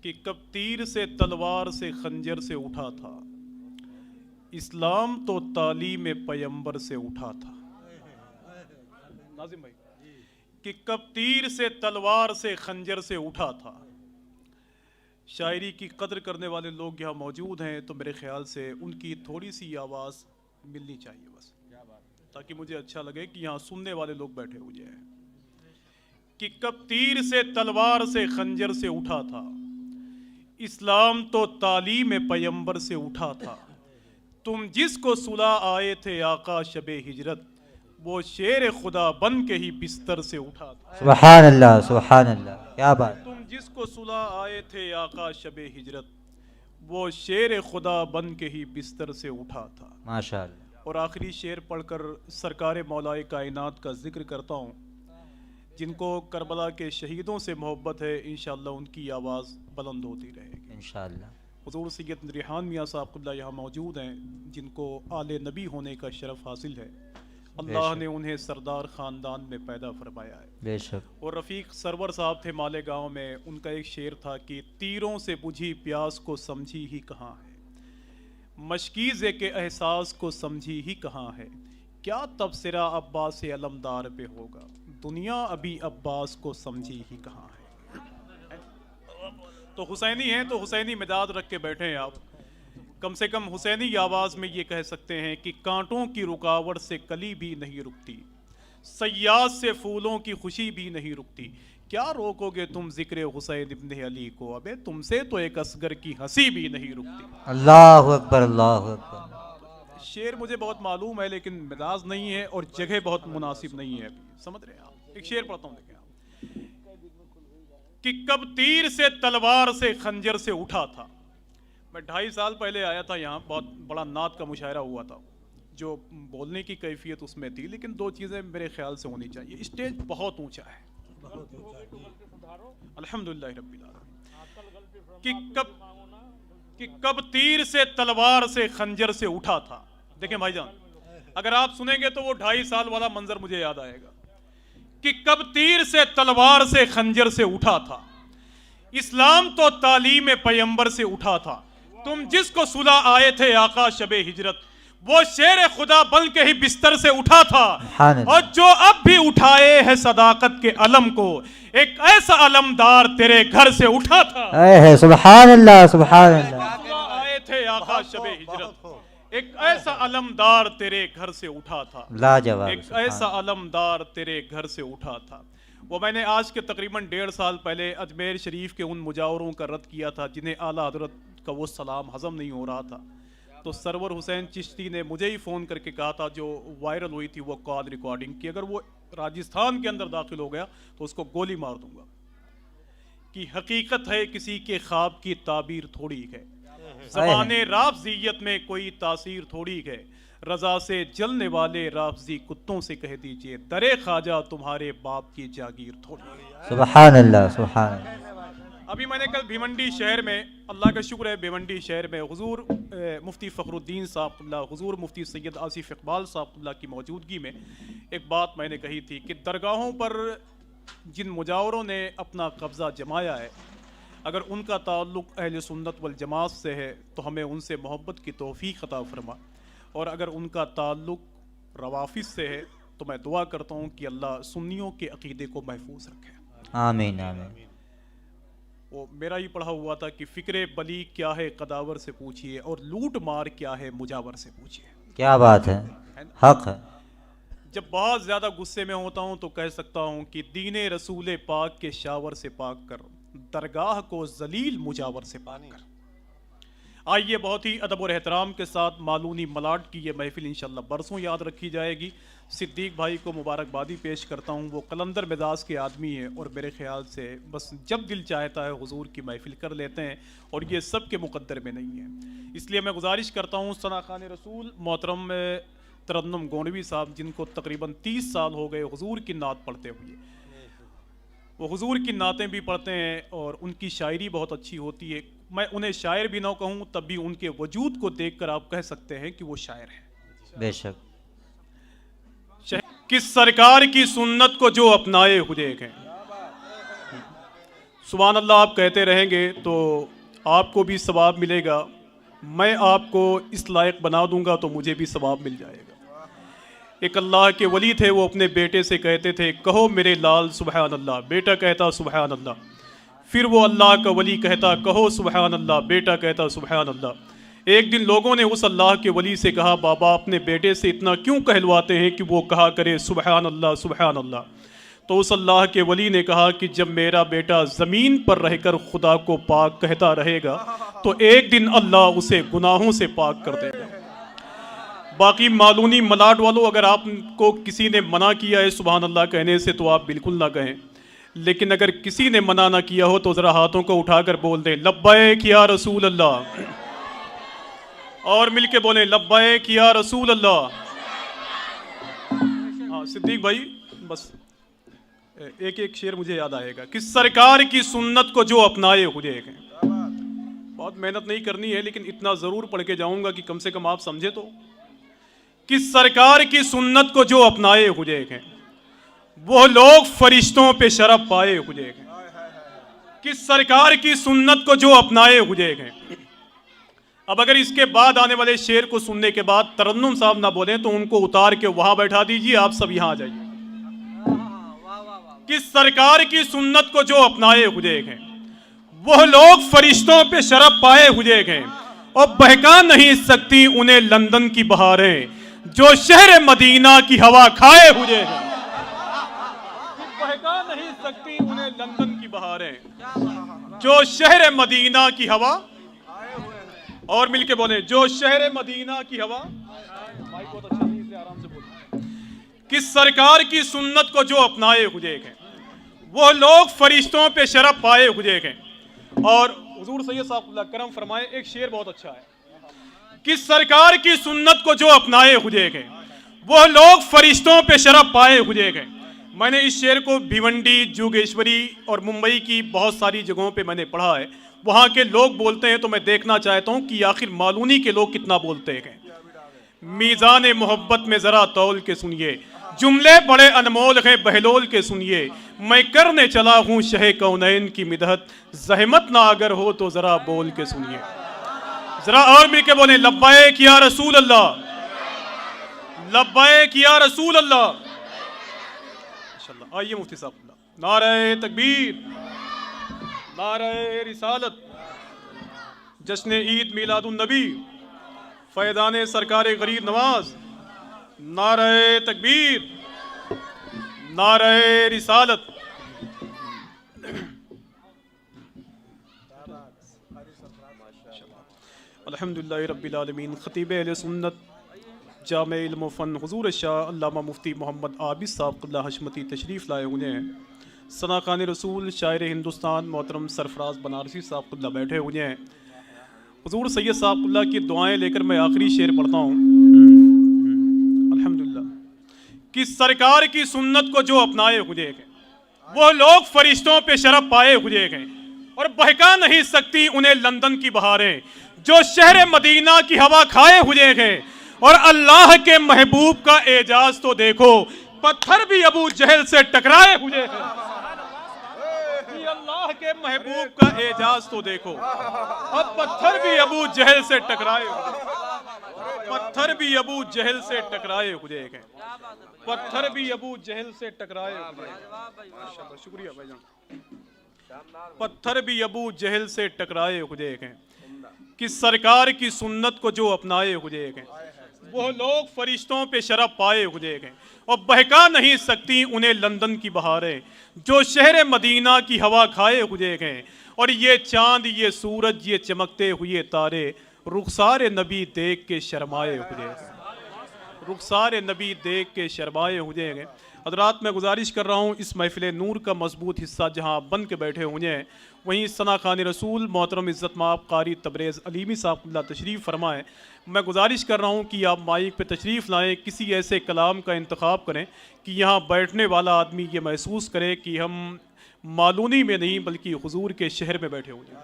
कि कब तीर से तलवार से खंजर से उठा था, इस्लाम तो तालीम पैगंबर से उठा था। नाजिम भाई, कि कब तीर से तलवार से खंजर से उठा था। शायरी की कदर करने वाले लोग यहाँ मौजूद हैं, तो मेरे ख्याल से उनकी थोड़ी सी आवाज़ मिलनी चाहिए बस, ताकि मुझे अच्छा लगे कि यहाँ सुनने वाले लोग बैठे हुए हैं। कि कब तीर से तलवार से खंजर से उठा था, इस्लाम तो तालीम पैगंबर से उठा था। तुम जिसको सुला आए थे आका शबे हिजरत, वो शेर खुदा बन के ही बिस्तर से उठा था। सुभान अल्लाह, सुभान अल्लाह, क्या बात। तुम जिसको सुला आए थे आका शबे हिजरत, वो शेर खुदा बन के ही बिस्तर से उठा था। माशाअल्लाह। और आखिरी शेर पढ़कर सरकार मौलाए कायनात का जिक्र करता हूँ। जिनको करबला के शहीदों से मोहब्बत है, इंशाअल्लाह उनकी आवाज़ बुलंद होती रहेगी इंशाअल्लाह। हुज़ूर सैयद रिहान मियाँ साहब क़िबला यहाँ मौजूद हैं, जिनको आले नबी होने का शरफ़ हासिल है। अल्लाह ने उन्हें सरदार ख़ानदान में पैदा फरमाया है। बेशक। और रफ़ीक सरवर साहब थे मालेगांव में, उनका एक शेर था कि तीरों से बुझी प्यास को समझी ही कहाँ है, मशकीज़े के एहसास को समझी ही कहाँ है, क्या तबसरा अब्बास अलमदार पे होगा, दुनिया अभी अब्बास को समझी ही कहाँ है। तो हुसैनी हैं तो हुसैनी मिजाज रख के बैठे हैं आप। कम से कम हुसैनी आवाज़ में ये कह सकते हैं कि कांटों की रुकावट से कली भी नहीं रुकती, सयाद से फूलों की खुशी भी नहीं रुकती, क्या रोकोगे तुम जिक्र हुसैन इब्न अली को, अबे तुमसे तो एक असगर की हंसी भी नहीं रुकती। अल्लाहु अकबर, अल्लाहु अकबर। शेर मुझे बहुत मालूम है, लेकिन मिजाज नहीं है और जगह बहुत मुनासिब नहीं है, समझ रहे हैं आप। एक शेर पढ़ता हूँ, देखें आप। कि कब तीर से तलवार से खंजर से उठा था। मैं 2.5 साल पहले आया था यहाँ, बहुत बड़ा नात का मुशायरा हुआ था, जो बोलने की कैफियत उसमें थी, लेकिन 2 चीज़ें मेरे ख्याल से होनी चाहिए। स्टेज बहुत ऊंचा है, अल्हम्दुलिल्लाह रब्बिल आलमीन। कि कब तीर से तलवार से खंजर से उठा था। देखें भाईजान, अगर आप सुनेंगे तो वो 2.5 साल वाला मंजर मुझे याद आएगा। कि कब तीर से तलवार से खंजर से उठा था, इस्लाम तो तालीम पैगंबर से उठा था। तुम जिसको सुला आए थे आका शबे हिजरत, वो शेर खुदा बन के ही बिस्तर से उठा था। और जो अब भी उठाए है सदाकत के अलम को, एक ऐसा अलमदार तेरे घर से उठा था। सुभान अल्लाह, सुभान अल्लाह। आए थे आका शबे हिजरत, एक ऐसा अलमदार तेरे घर से उठा था। लाजवाब। एक ऐसा अलमदार तेरे घर से उठा था। वो मैंने आज के तकरीबन 1.5 साल पहले अजमेर शरीफ के उन मुजावरों का रद्द किया था, जिन्हें आला हजरत का वो सलाम हजम नहीं हो रहा था। तो सरवर हुसैन चिश्ती ने मुझे ही फ़ोन करके कहा था, जो वायरल हुई थी वो कॉल रिकॉर्डिंग, कि अगर वो राजस्थान के अंदर दाखिल हो गया तो उसको गोली मार दूंगा। कि हकीकत है किसी के ख्वाब की ताबीर थोड़ी है, ज़बाने राफ़ज़ियत में कोई तासीर थोड़ी है, रज़ा से जलने वाले राफ़ज़ी कुत्तों से कह दीजिए, दरे ख्वाजा तुम्हारे बाप की जागीर थोड़ी। सुभान अल्लाह, सुभान अल्लाह। अभी मैंने कल भिवंडी शहर में, अल्लाह का शुक्र है, भिवंडी शहर में हुजूर मुफ्ती फ़खरुद्दीन साहब, हुजूर मुफ्ती सैयद आसिफ इकबाल साहब की मौजूदगी में एक बात मैंने कही थी कि दरगाहों पर जिन मुजावरों ने अपना कब्ज़ा जमाया है, अगर उनका ताल्लुक़ अहले सुन्नत वल जमात से है तो हमें उनसे मोहब्बत की तौफ़ीक़ अता फरमा, और अगर उनका ताल्लुक़ रवाफ़िज़ से है तो मैं दुआ करता हूँ कि अल्लाह सुन्नियों के अक़ीदे को महफूज रखे। आमीन, आमीन। वो मेरा ही पढ़ा हुआ था कि फ़िक्रे बली क्या है कदावर से पूछिए, और लूट मार क्या है मुजावर से पूछिए। क्या बात है, हक है। जब बहुत ज़्यादा गुस्से में होता हूँ तो कह सकता हूँ कि दीने रसूल पाक के शावर से पाक कर, दरगाह को जलील मुजावर से पाक कर। आइए बहुत ही अदब और एहतराम के साथ मालूनी मलाट की ये महफिल इंशाअल्लाह बरसों याद रखी जाएगी। सिद्दीक भाई को मुबारकबादी पेश करता हूँ, वो कलंदर मिजाज के आदमी हैं और मेरे ख्याल से बस जब दिल चाहता है हुजूर की महफिल कर लेते हैं, और ये सब के मुकद्दर में नहीं है। इसलिए मैं गुजारिश करता हूँ सना खान रसूल मोहतरम तरन्नुम गोनवी साहब, जिनको तकरीबन 30 साल हो गए हुजूर की नात पढ़ते हुए, वो हुजूर की नातें भी पढ़ते हैं और उनकी शायरी बहुत अच्छी होती है। मैं उन्हें शायर भी ना कहूँ तब भी उनके वजूद को देखकर आप कह सकते हैं कि वो शायर हैं। बेशक। किस सरकार की सुन्नत को जो अपनाए हुए हैं, सुभान अल्लाह आप कहते रहेंगे तो आपको भी सवाब मिलेगा, मैं आपको इस लायक बना दूंगा तो मुझे भी सवाब मिल जाएगा। एक अल्लाह के वली थे, वो अपने बेटे से कहते थे कहो मेरे लाल सुभान अल्लाह, बेटा कहता सुभान अल्लाह। फिर वो अल्लाह का वली कहता कहो सुभान अल्लाह, बेटा कहता सुभान अल्लाह। एक दिन लोगों ने उस अल्लाह के वली से कहा बाबा अपने बेटे से इतना क्यों कहलवाते हैं कि वो कहा करे सुभान अल्लाह सुभान अल्लाह। तो उस अल्लाह के वली ने कहा कि जब मेरा बेटा ज़मीन पर रहकर खुदा को पाक कहता रहेगा तो एक दिन अल्लाह उसे गुनाहों से पाक कर देगा। बाकी मालूनी मलाड वालों, अगर आपको किसी ने मना किया है सुभान अल्लाह कहने से तो आप बिल्कुल ना कहें, लेकिन अगर किसी ने मना ना किया हो तो ज़रा हाथों को उठाकर बोल दें लब्बैक या रसूल अल्लाह, और मिलके बोले लब्बैक या रसूल अल्लाह। हाँ सिद्दीक भाई, बस एक एक शेर मुझे याद आएगा कि सरकार की सुन्नत को जो अपनाए हुए हैं। बहुत मेहनत नहीं करनी है लेकिन इतना ज़रूर पढ़ के जाऊंगा कि कम से कम आप समझे तो, कि सरकार की सुन्नत को जो अपनाए हुए हैं वो लोग फरिश्तों पे शरफ पाए हुए हैं। कि सरकार की सुन्नत को जो अपनाए हुए हैं। अब अगर इसके बाद आने वाले शेर को सुनने के बाद तरन्नुम साहब ना बोले तो उनको उतार के वहां बैठा दीजिए, आप सब यहां आ जाइए। कि सरकार की सुन्नत को जो अपनाए हुए हैं वो लोग फरिश्तों पे शरफ पाए हुए हैं और बहका नहीं सकती उन्हें लंदन की बहारें, जो शहर मदीना की हवा खाए हुए हैं। बहका नहीं सकती उन्हें लंदन की बहारें, जो शहर मदीना की हवा, और मिलके बोले जो शहर मदीना की हवा। भाई बहुत अच्छा नहीं, इसलिए आराम से बोलो। कि सरकार की सुन्नत को जो अपनाए हुए हैं वो लोग फरिश्तों पे शरफ पाए हुए हैं। और हुजूर सैयद साहब करम फरमाए, एक शेर बहुत अच्छा है कि सरकार की सुन्नत को जो अपनाए हुए हैं वो लोग फरिश्तों पे शरफ पाए हुए हैं। मैंने इस शेर को भिवंडी, जोगेश्वरी और मुंबई की बहुत सारी जगहों पे मैंने पढ़ा है। वहाँ के लोग बोलते हैं तो मैं देखना चाहता हूँ कि आखिर मालूनी के लोग कितना बोलते हैं। मीज़ान मोहब्बत में ज़रा तौल के सुनिए, जुमले बड़े अनमोल हैं बहलोल के सुनिए। मैं करने चला हूँ शहे कौनैन की मिदहत, जहमत ना अगर हो तो ज़रा बोल के सुनिए। ज़रा और मिलके बोले लब्बैक या रसूल अल्लाह, लब्बैक या रसूल अल्लाह। इंशाअल्लाह आइए मुफ्ती साहब, नारे तकबीर, नारे रिसालत, जश्न ईद मिलादुन नबी, फैदान सरकार गरीब नवाज, नारे तकबीर, नारे रिसालत। अल्हम्दुलिल्लाह रब्बिल आलमीन। खतीब अहले सुन्नत जामे इल्म फ़न हुज़ूर शाह अल्लामा मुफ्ती मोहम्मद आबिद साहब क़िबला हशमती तशरीफ़ लाए हुए हैं। सना खान रसूल शायर हिंदुस्तान मोहतरम सरफराज बनारसी साहब क़िबला बैठे हुए हैं। हुज़ूर सैयद साहब क़िबला की दुआएं लेकर मैं आखिरी शेर पढ़ता हूँ। अल्हम्दुलिल्लाह। कि सरकार की सुन्नत को जो अपनाए हुए हैं वो लोग फरिश्तों पे शरफ पाए हुए हैं और बहका नहीं सकती उन्हें लंदन की बहारें, जो शहर मदीना की हवा खाए हुए हैं। और अल्लाह के महबूब का एजाज तो देखो, पत्थर भी अबू जहल से टकराए हुए हैं। अल्लाह के महबूब का एजाज तो देखो, अब पत्थर भी अबू जहल से टकराए हुए, पत्थर भी अबू जहल से टकराए हुए हैं, पत्थर भी अबू जहल से टकराए हुए हैं। शुक्रिया भाईजान। पत्थर भी अबू जहल से टकराए हुए हैं। कि सरकार की सुन्नत को जो अपनाए हुए हैं वो लोग फरिश्तों पे शरफ पाए हुए हैं और बहका नहीं सकती उन्हें लंदन की बहारें, जो शहर मदीना की हवा खाए हुए हैं। और ये चांद, ये सूरज, ये चमकते हुए तारे, रुखसार नबी देख के शर्माए हुए हैं, रुखसार नबी देख के शर्माए हुए हैं। हज़रात मैं गुजारिश कर रहा हूँ, इस महफिल नूर का मजबूत हिस्सा जहाँ बन के बैठे हुए हैं वहीं सना खान रसूल मोहतरम इज़्ज़त माब कारी तबरेज़ अलीमी साहब तशरीफ़ फरमाएँ। मैं गुजारिश कर रहा हूँ कि आप माइक पे तशरीफ़ लाएँ, किसी ऐसे कलाम का इंतखाब करें कि यहाँ बैठने वाला आदमी ये महसूस करे कि हम मालूनी में नहीं बल्कि हुजूर के शहर में बैठे हुए हैं।